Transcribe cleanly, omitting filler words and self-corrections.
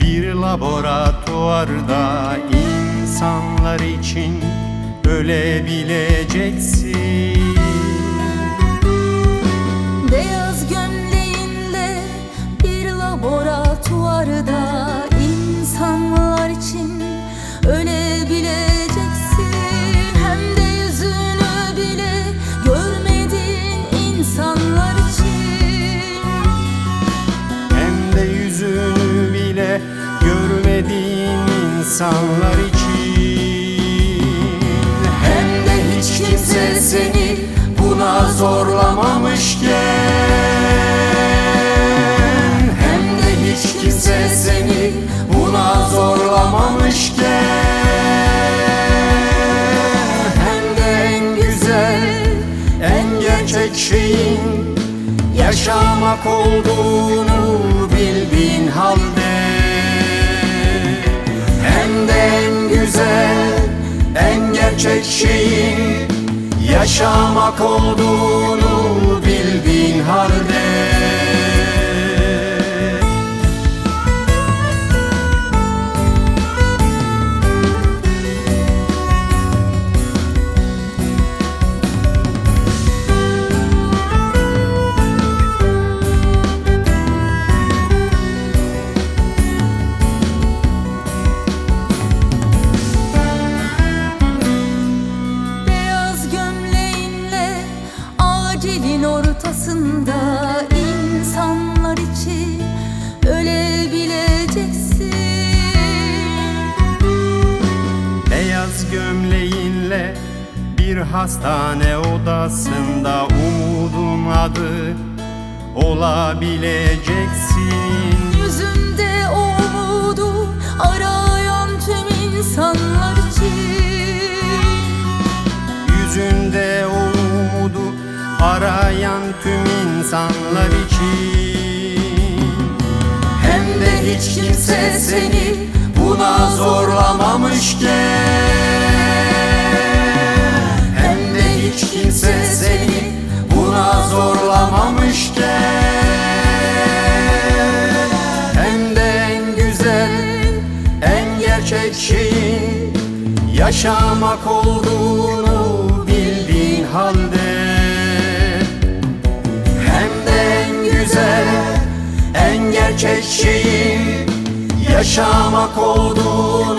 Bir laboratuvarda insanlar için ölebileceksin. Beyaz gömleğinle bir laboratuvarda insanlar için ölebileceksin. Hem de yüzünü bile görmediğin insanlar için. Hem de yüzünü bile görmediğin insanlar için. Hem de hiç kimse seni buna zorlamamışken, hem de hiç kimse seni buna zorlamamışken, hem de en güzel, en gerçek şeyin yaşamak olduğunu bildiğin halde, hem de en güzel, en gerçek şeyin yaşamak olduğunu bildiğin halde. Acilin ortasında insanlar için ölebileceksin. Beyaz gömleğinle bir hastane odasında umudun adı olabileceksin. Yüzünde o umudu arayan tüm insanlar için. Yüzünde o umudu arayan tüm insanlar için. Hem de hiç kimse seni buna zorlamamışken, hem de hiç kimse seni buna zorlamamışken, hem de en güzel, en gerçek şeyin yaşamak olduğunu bildiğin halde, en gerçek şeyin yaşamak olduğunu